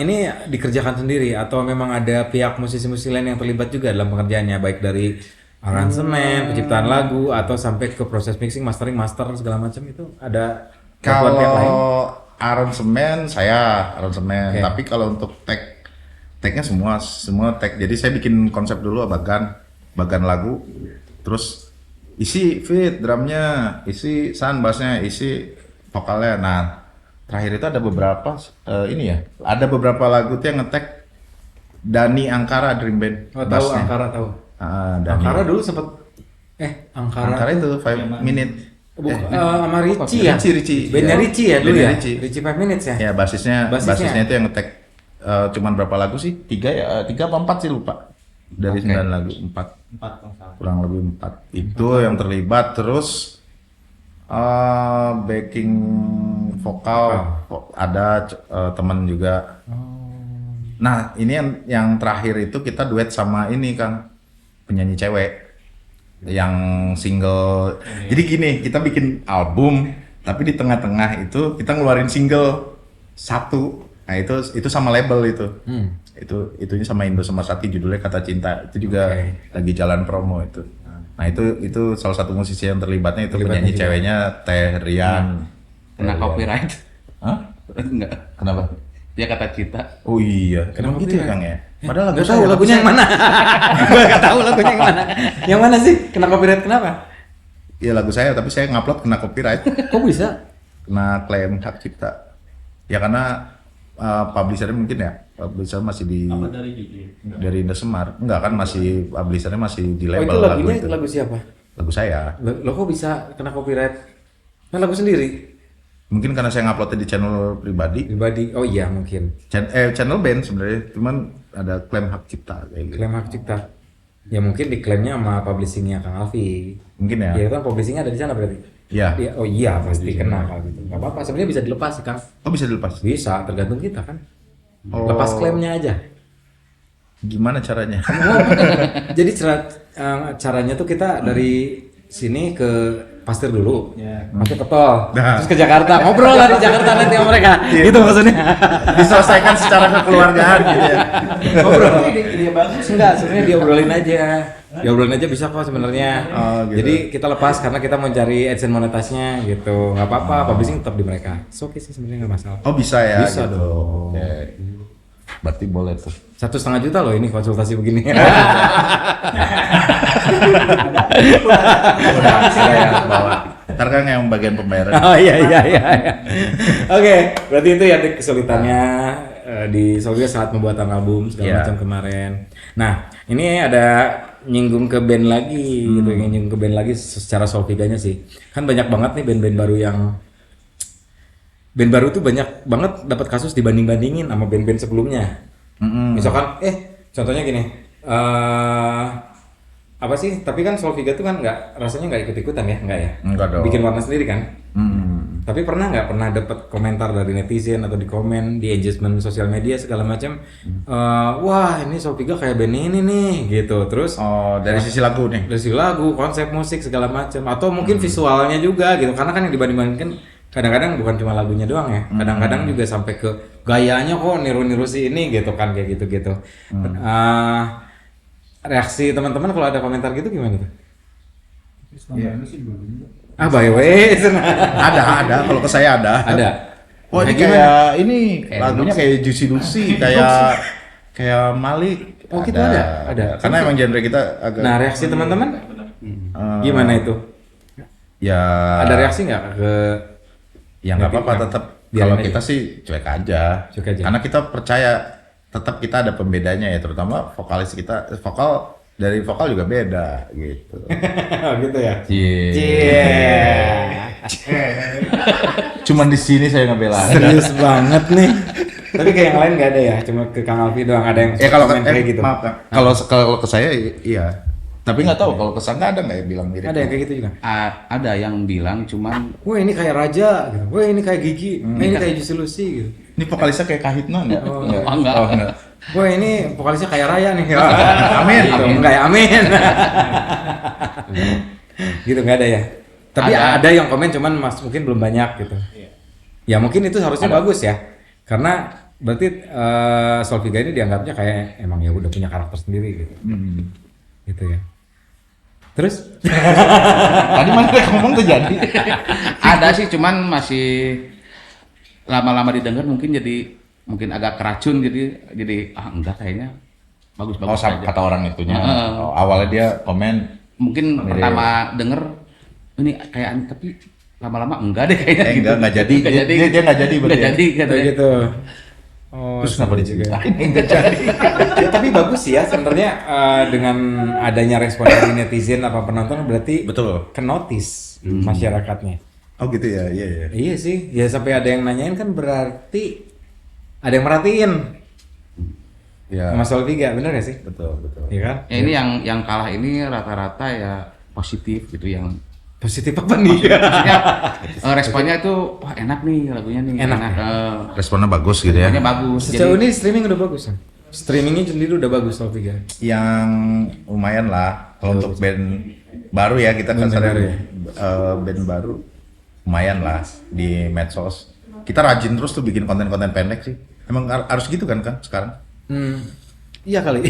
ini dikerjakan sendiri atau memang ada pihak musisi-musisi lain yang terlibat juga dalam pengerjaannya, baik dari aransemen, penciptaan lagu atau sampai ke proses mixing, mastering, master segala macam itu ada bantuan pihak lain? Kalau aransemen saya aransemen, Oke. tapi kalau untuk tagnya semua tag. Jadi saya bikin konsep dulu bagan lagu, terus isi fit drumnya, isi sound bassnya, isi vokalnya. Nah terakhir itu ada beberapa ada beberapa lagu tuh yang ngetag Dani Angkara Dream Band. Oh, tahu bassnya. Angkara tahu. Dani. Angkara dulu sempat Angkara itu 5 minute. Sama Ricci ya? Ricci. Bandnya Iya. Ricci ya dulu Bandnya ya? Ricci. Ricci 5 Minutes ya? Ya basisnya Basisnya. itu yang ngetek cuman berapa lagu sih? 3 apa 4 sih lupa. Dari 9 lagu 4. 4 kalau salah. Kurang lebih 4. Itu yang terlibat terus backing vokal ada teman juga. Nah, ini yang terakhir itu kita duet sama ini Kang, penyanyi cewek yang single. Jadi gini, kita bikin album tapi di tengah-tengah itu kita ngeluarin single satu. Nah, itu sama label itu. Itunya sama Indo sama Sati, judulnya Kata Cinta. Itu juga lagi jalan promo itu. Nah, itu salah satu musisi yang terlibatnya itu penyanyi juga. ceweknya Teh Rian. Kena copyright. Hah? Enggak. Kenapa? Dia Kata Cinta. Oh iya, emang gitu ya Kang ya? Padahal lagu Gak tahu saya, lagunya yang mana. Gue gak tahu lagunya yang mana. Yang mana sih? Kena copyright kenapa? Iya lagu saya, tapi saya ngupload kena copyright, Kok bisa? kena klaim hak cipta. Ya karena publishernya mungkin ya, publisher masih Apa dari Gigi? dari Indosemar. Enggak kan, masih publishernya masih di Oh label itu lagu lagunya itu. lagu siapa? Lagu saya. Lo kok bisa kena copyright? Kan lagu sendiri. Mungkin karena saya nguploadnya di channel pribadi, Pribadi. Oh iya mungkin. channel band sebenarnya, cuman ada klaim hak cipta kayak gitu. Klaim hak cipta. Ya mungkin diklaimnya sama publishingnya Kang Alfi. Mungkin ya. Ya kan publishingnya ada di sana berarti. Iya. Oh iya pasti kena kalau gitu. Gak apa-apa. Sebenarnya bisa dilepas sih Kang. Oh bisa dilepas. Bisa, tergantung kita kan. Oh. Lepas klaimnya aja. Gimana caranya? Jadi caranya tuh kita dari sini ke Pasteur dulu, pakai ke tol, Nah. terus ke Jakarta, ngobrol lah di Jakarta nanti sama mereka, gitu maksudnya. Diselesaikan secara kekeluargaan gitu ya. Ngobrol. Ide bagus. Enggak, sebenarnya diobrolin aja bisa kok sebenarnya. Oh, gitu. Jadi kita lepas karena kita mau cari AdSense monetasnya gitu, nggak apa-apa, publishing tetap di mereka. So, oke sih sebenarnya nggak masalah. Oh bisa ya. Bisa gitu. dong. Oke. Berarti boleh tuh. 1,5 juta loh ini konsultasi begini. Udah saya bawa. Ntar kan yang bagian pembayaran. Oh iya. Oke, berarti itu ya kesulitannya di Solvia saat pembuatan album segala Iya. macam kemarin. Nah, ini ada nyinggung ke band lagi gitu, nyinggung ke band lagi secara Solviganya sih. Kan banyak banget nih band-band baru yang band baru tuh banyak banget dapat kasus dibanding-bandingin sama band-band sebelumnya. Misalkan, contohnya gini, apa sih? Tapi kan Solviga tuh kan rasanya nggak ikut-ikutan ya, nggak ya? Enggak dong. Bikin warna sendiri kan? Hmm. Tapi pernah dapat komentar dari netizen atau di komen di engagement sosial media segala macam, wah ini Solviga kayak band ini nih, gitu. Terus Oh, dari sisi lagu nih. dari segi lagu, konsep musik segala macam, atau mungkin visualnya juga gitu. Karena kan yang dibanding-bandingkan kadang-kadang bukan cuma lagunya doang ya, kadang-kadang juga sampai ke gayanya kok niru-niru si ini gitu kan, kayak gitu-gitu. Reaksi teman-teman kalau ada komentar gitu gimana tuh? By the way, Ada. Kalau ke saya ada. ada. Oh ini kayak ini lagunya kayak Juicy Lucy, kayak Malik. Oh, gitu ada. Karena emang genre kita agak. Nah, reaksi teman-teman gimana itu? Ya. Ada reaksi nggak ke? Ya nggak apa-apa, tetap Biarin kalau aja. kita sih cuek aja. Cuek aja. Karena kita percaya tetap kita ada pembedanya ya, terutama vokalis kita, dari vokal juga beda gitu. Gitu ya. Cuman di sini saya ngebela. Serius banget nih. Tapi kayak yang lain nggak ada ya, cuma ke Kang Alfi doang ada yang Ya kalau komen kayak gitu. maaf Kang. Kalau ke saya iya. Tapi nggak tahu kalau ke Sangga ada nggak ya bilang mirip. Ada yang kayak gitu juga. Ada yang bilang cuman Wah ini kayak Raja, gitu. Wah ini kayak Gigi, ini kayak Juicy Lucy gitu. Ini vokalisnya kayak Kahitna nggak? Oh, enggak. Oh, enggak. Wah ini vokalisnya kayak Raya nih. Amin. Gitu. Enggak ya, amin. Gitu nggak ada ya. Tapi ada yang komen cuman mungkin belum banyak gitu. Ya mungkin itu harusnya bagus ya. Karena berarti Solviga ini dianggapnya kayak emang ya udah punya karakter sendiri gitu. Gitu ya. Terus Tadi mana ngomong tuh jadi. ada sih cuman masih lama-lama didengar mungkin agak keracun jadi enggak kayaknya Oh, bagus-bagus sama aja. kata orang itunya. Heeh. Oh, awalnya dia komen. Mungkin Mirip. pertama denger ini kayak tapi lama-lama enggak deh kayaknya. Enggak jadi. Nggak jadi. Dia nggak jadi berarti. Nggak ya? jadi kayak katanya. gitu. Oh, Terus kenapa seru diceritain? Nggak jadi. Ya, tapi bagus sih ya sebenarnya dengan adanya respon dari netizen apa penonton berarti Betul. ke notice masyarakatnya. Oh gitu ya, iya ya. Iya sih, ya sampai ada yang nanyain kan berarti ada yang merhatiin Ya. sama Solviga, bener gak sih? Betul, betul. Iya kan? Ya ini yang kalah ini rata-rata ya positif gitu yang Positif apa nih? maksudnya responnya itu wah enak nih lagunya nih Enak. Responnya bagus gitu ya. responnya bagus. Sejauh ini streaming udah bagus kan? Streamingnya sendiri udah bagus Solviga. Yang lumayan lah kalau untuk band baru ya kita kan Band baru ya? band baru lumayan lah di medsos. Kita rajin terus tuh bikin konten-konten pendek sih. Emang harus gitu kan sekarang? Iya kali.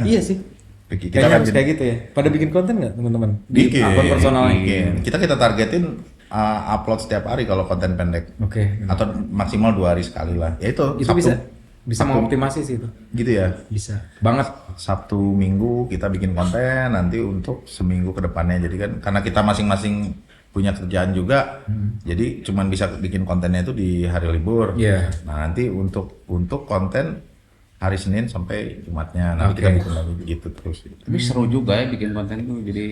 Iya sih. Kita Kayaknya harus rajin. kayak gitu ya. Pada bikin konten nggak teman-teman? Di Bikin. akun personalnya. Bikin. Kita targetin upload setiap hari kalau konten pendek. Oke. Atau maksimal 2 hari sekali lah. Ya itu. Itu Sabtu. bisa mengoptimasi sih itu. Gitu ya. Bisa. Banget. Sabtu Minggu kita bikin konten nanti untuk seminggu ke depannya. Jadi kan karena kita masing-masing punya kerjaan juga, jadi cuman bisa bikin kontennya itu di hari libur. Iya. Nah nanti untuk konten hari Senin sampai Jumatnya nanti kita Oke. bikin lagi begitu terus. Tapi seru juga ya bikin konten itu jadi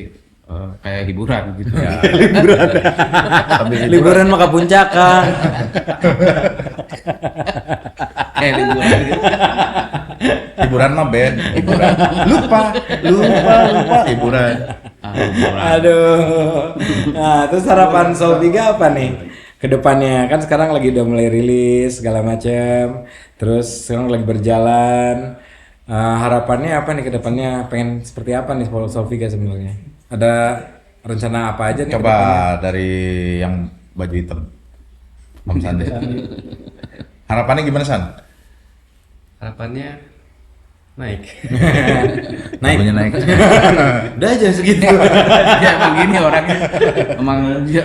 kayak hiburan gitu ya. Sambil Liburan maka puncak kan. Kayak liburan gitu. hiburan mah band, hiburan. lupa hiburan. Hiburan. Aduh. Nah, terus harapan Solviga apa nih? Kedepannya kan sekarang lagi udah mulai rilis segala macam. Terus sekarang lagi berjalan. Harapannya apa nih kedepannya? Pengen seperti apa nih Solviga sebenarnya? Ada rencana apa aja nih? Coba kedepannya? dari yang baju hitam, Om Sandi. Harapannya gimana San? Harapannya naik. Naik. Lagunya naik. Udah aja segitu. Ya emang gini orangnya. Emang dia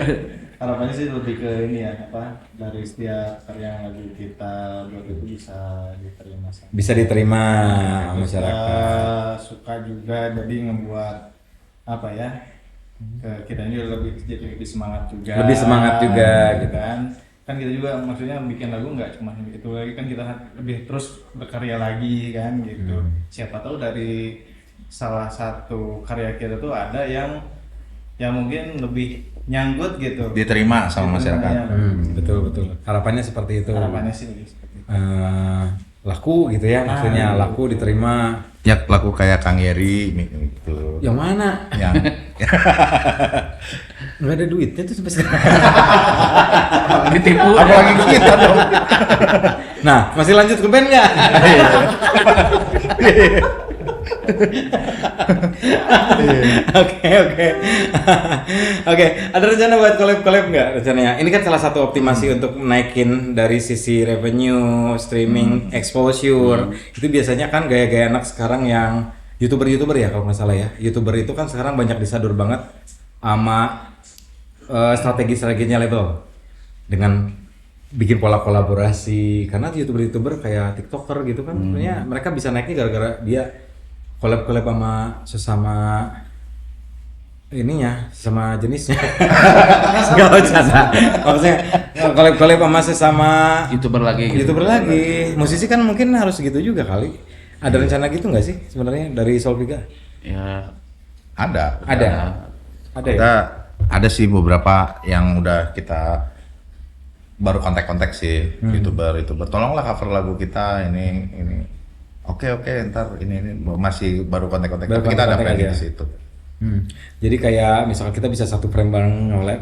Harapannya sih lebih ke ini ya, apa, dari setiap karya yang lagi kita buat itu bisa diterima sama Bisa diterima Terus, masyarakat. suka juga, jadi ngebuat apa ya, kita ini jadi lebih semangat juga. Lebih semangat juga, gitu. Kan kita juga maksudnya bikin lagu nggak cuma itu lagi, kan kita lebih terus berkarya lagi kan gitu. Siapa tahu dari salah satu karya kita tuh ada yang mungkin lebih nyangkut gitu. Diterima sama masyarakat. Diterimanya. Betul. Harapannya seperti itu. Harapannya sih lebih seperti itu. Laku gitu ya, maksudnya laku diterima. Ya laku kayak Kang Yeri gitu. Yang mana? Yang Nggak ada duitnya tuh sampai sekarang. ditipu. apalagi kita dong. Nah, masih lanjut ke band nggak? Oke. Oke, ada rencana buat collab nggak rencananya? Ini kan salah satu optimasi untuk naikin dari sisi revenue, streaming, exposure. Itu biasanya kan gaya-gaya anak sekarang yang YouTuber ya kalau nggak salah ya. YouTuber itu kan sekarang banyak disadur banget sama strategi-strateginya label dengan bikin pola kolaborasi, karena YouTuber kayak TikToker gitu kan sebenarnya mereka bisa naiknya gara-gara dia collab sama sesama ininya, sama jenisnya. Enggak bercanda. Maksudnya collab sama sesama YouTuber lagi gitu. YouTuber lagi. Musisi kan mungkin harus gitu juga kali. Ada rencana gitu nggak sih sebenarnya dari Solviga? Ya Ada. Ada ya? Ada sih beberapa yang udah kita baru kontak sih YouTuber. Tolonglah cover lagu kita ini. Oke, ntar ini masih baru kontak. Baru Tapi kita ada kontak-kontak planning aja. di situ. Jadi kayak misalkan kita bisa satu frame bareng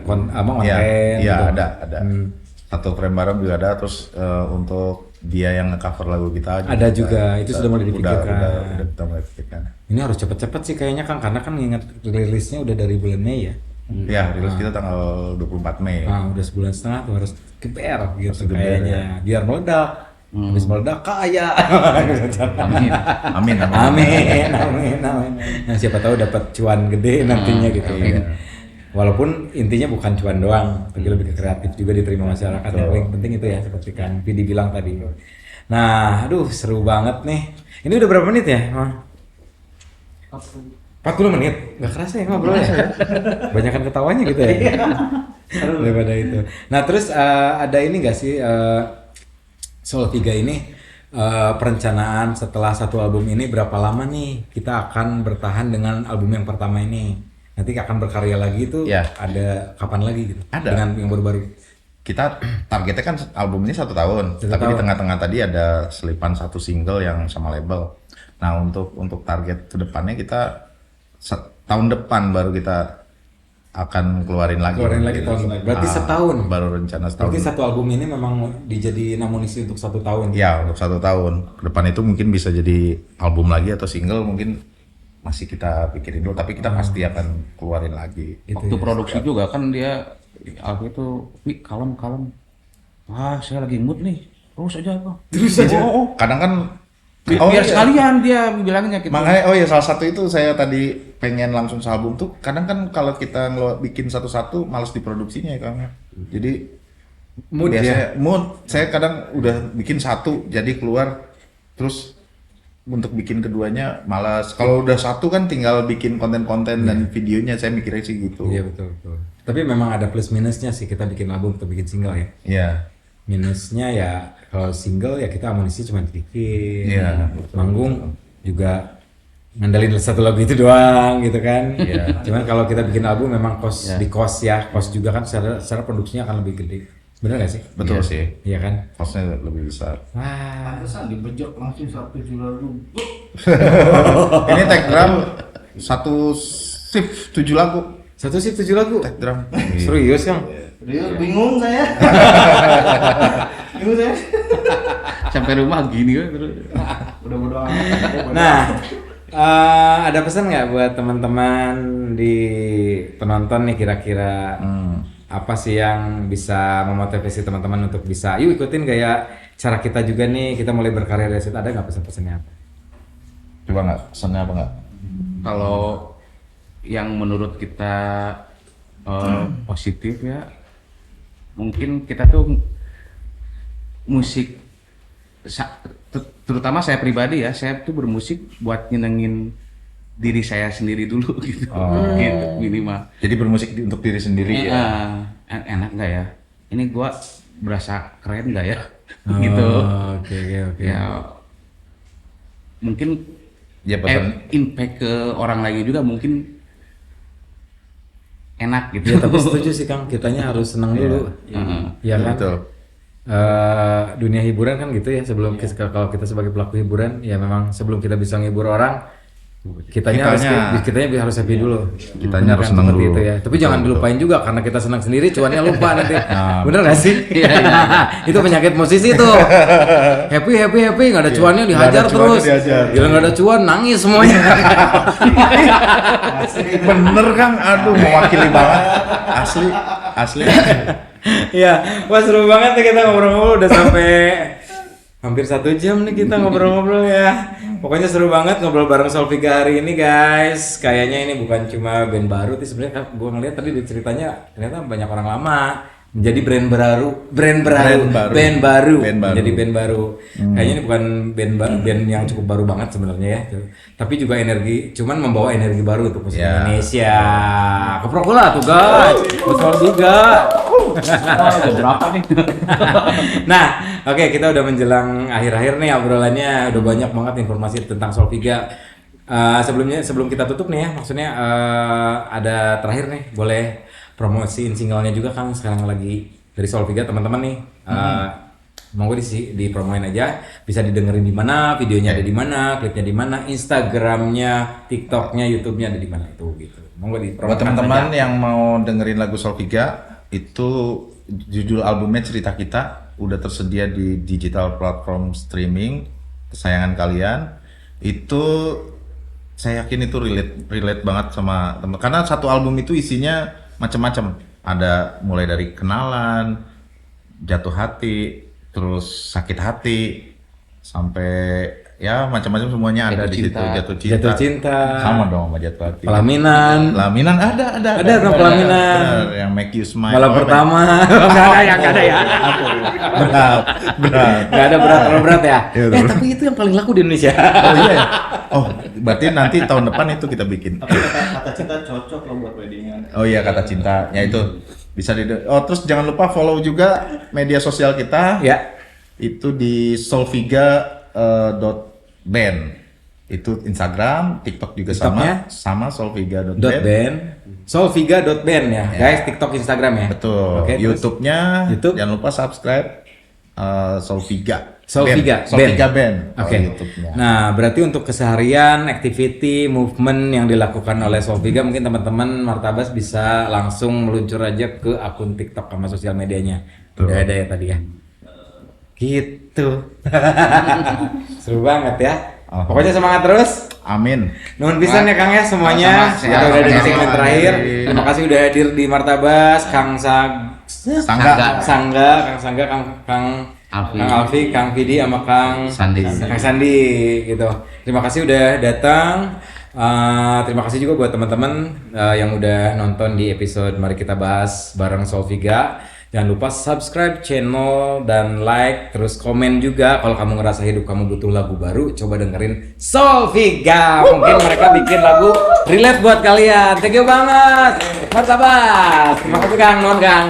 konten Iya, gitu. ada. Satu frame bareng juga ada. Terus untuk dia yang nge-cover lagu kita Ada juga, itu sudah mulai dipikirkan. Udah kita mulai pikirkan. Ini harus cepet-cepet sih kayaknya Kang, karena kan ingat rilisnya udah dari bulan Mei ya. Ya, rilis kita tanggal 24 Mei. Udah sebulan setengah tuh harus geber gitu Harus geber, kayaknya. Biar meledak. Habis meledak kaya. amin. Amin. Amin. Nah, siapa tahu dapat cuan gede nantinya gitu. Iya. Walaupun intinya bukan cuan doang, tapi lebih ke kreatif juga diterima masyarakat. Yang paling penting itu ya, seperti Kang Vidi bilang tadi. Nah, aduh seru banget nih. Ini udah berapa menit ya? 40 menit? Nggak kerasa ya ngobrol ya? Banyakan ketawanya gitu ya? Daripada itu. Nah terus ada ini nggak sih, Solviga ini perencanaan setelah satu album ini berapa lama nih kita akan bertahan dengan album yang pertama ini? Nanti akan berkarya lagi itu Ya. ada kapan lagi gitu? Ada. Dengan yang baru-baru. Kita targetnya kan album ini 1 tahun, Satu tapi di tahun. tengah-tengah tadi ada selipan 1 single yang sama label. Nah untuk target kedepannya kita tahun depan baru kita akan keluarin lagi. Keluarin lagi tahun depan. Berarti setahun. Baru rencana setahun. Berarti satu album ini memang dijadiin amunisi untuk 1 tahun. Ya untuk 1 tahun. Kedepan itu mungkin bisa jadi album lagi atau single mungkin masih kita pikirin dulu. Tapi kita pasti akan keluarin lagi. Waktu produksi juga kan dia aku itu kalem. Ah, saya lagi mood nih. Terus aja apa? Terus aja. Oh. Kadang kan Biar iya. sekalian dia bilangnya gitu. Makanya salah satu itu saya tadi pengen langsung sealbum tuh kadang kan kalau kita bikin satu-satu males diproduksinya ya Kang. Jadi Mood biasanya mood saya kadang udah bikin satu jadi keluar terus untuk bikin keduanya malas. Kalau udah satu kan tinggal bikin konten-konten dan videonya saya mikirnya sih gitu. Iya betul. Tapi memang ada plus minusnya sih kita bikin album atau bikin single ya. Iya. Minusnya ya kalau single ya kita amunisi cuma dikit. Iya. Manggung juga ngandelin satu lagu itu doang gitu kan. Iya. Cuman kalau kita bikin album memang cost juga kan secara produksinya akan lebih gede. Bener gak sih? Betul Iya. sih. Iya kan? Costnya lebih besar. Wah. Pantesan dibejok langsung 1 lagu. Ini tag drum satu shift 7 lagu. Satu sih 7 lagu. Tag drum. Serius Kang? Dia bingung saya. Bingung saya. Sampai rumah gini kan terus. Udah bodo amat. Nah, ada pesan nggak buat teman-teman di penonton nih kira-kira apa sih yang bisa memotivasi teman-teman untuk bisa yuk ikutin gaya cara kita juga nih kita mulai berkarya dari situ, ada nggak pesan-pesannya apa? Coba nggak pesannya apa nggak? Kalau yang menurut kita positif ya, mungkin kita tuh musik, terutama saya pribadi ya, saya tuh bermusik buat nyenengin diri saya sendiri dulu gitu, gitu minimal. Jadi bermusik untuk diri sendiri ya. Enak nggak ya? Ini gua berasa keren nggak ya? Gitu. Oke. Ya mungkin Ya pesan. impact ke orang lain juga mungkin enak gitu. Ya tapi setuju sih Kang, kitanya harus senang dulu. Iya kan? Betul. Dunia hiburan kan gitu ya, sebelum kalau kita sebagai pelaku hiburan ya memang sebelum kita bisa ngehibur orang kitanya harus happy dulu. Kitanya harus Kan senang seperti dulu. itu ya. Tapi Betul, jangan betul. dilupain juga karena kita senang sendiri cuannya lupa nanti. Bener gak sih? Itu penyakit musisi tuh. Happy nggak ada cuannya dihajar Nggak ada cuannya terus. dihajar. Gila nggak ada cuan nangis semuanya. Bener Kang, aduh mewakili banget. Asli. Iya, wah seru banget nih kita ngobrol-ngobrol udah sampai hampir 1 jam nih kita ngobrol-ngobrol ya. Pokoknya seru banget ngobrol bareng Solviga hari ini guys. Kayaknya ini bukan cuma band baru, tapi sebenarnya gue ngeliat tadi di ceritanya ternyata banyak orang lama menjadi band baru. Menjadi band baru. Kayaknya ini bukan band yang cukup baru banget sebenarnya ya. Tapi juga cuman membawa energi baru untuk musik Indonesia. Keprok bola tuh guys. Betul juga. Berapa nih? Nah, oke, kita udah menjelang akhir-akhir nih obrolannya, udah banyak banget informasi tentang Solviga. Sebelum kita tutup nih ya, maksudnya ada terakhir nih, boleh promosiin singlenya juga Kang sekarang lagi dari Solviga teman-teman nih. Monggo dipromoin aja, bisa didengerin di mana, videonya ada di mana, klipnya di mana, Instagramnya, TikToknya, YouTube-nya ada di mana itu gitu. Monggo Buat dipromoin teman-teman yang mau dengerin lagu Solviga, itu judul albumnya Cerita Kita, udah tersedia di digital platform streaming kesayangan kalian. Itu saya yakin itu relate banget sama teman, karena satu album itu isinya macam-macam. Ada mulai dari kenalan, jatuh hati, terus sakit hati, sampai ya macam-macam semuanya ada di situ. Jatuh cinta. Sama dong sama jatuh hati. Pelaminan ada dong pelaminan. Bener, yang make you smile. Malam pertama. Nggak ada ya. Benar. Nggak ada berat, kalau berat ya. Iya, Tapi itu yang paling laku di Indonesia. Oh iya ya? Oh, berarti nanti tahun depan itu kita bikin. Kata cinta cocok loh buat weddingan. Oh iya, kata cinta. Ya itu bisa oh terus jangan lupa follow juga media sosial kita. Ya. Itu di Solviga solviga.band. Itu Instagram, TikTok juga TikToknya? sama solviga.band. .band, solviga.band ya, guys, TikTok, Instagram ya. Betul. Oke, terus? YouTube-nya YouTube? jangan lupa subscribe Solviga. Solviga Solviga Band. Oke. YouTube-nya. Nah, berarti untuk keseharian, activity, movement yang dilakukan oleh Solviga, mungkin teman-teman Martabas bisa langsung meluncur aja ke akun TikTok sama sosial medianya. Udah ada ya tadi ya. Gitu. Seru banget ya. Pokoknya semangat terus. Amin. Nuhun pisan ya Kang ya semuanya. Sama-sama. Kita udah ada di Sama-sama. segmen terakhir. Terima kasih udah hadir di Martabas, Kang Sangga, Kang Alfi, Kang Vidi sama Kang Sandi gitu. Terima kasih udah datang. Terima kasih juga buat teman-teman yang udah nonton di episode Mari Kita Bahas bareng Solviga. Jangan lupa subscribe channel dan like, terus komen juga kalau kamu ngerasa hidup kamu butuh lagu baru, coba dengerin Solviga. Mungkin mereka bikin lagu relate buat kalian. Thank you banget. Martabas. Terima kasih Kang, non Kang.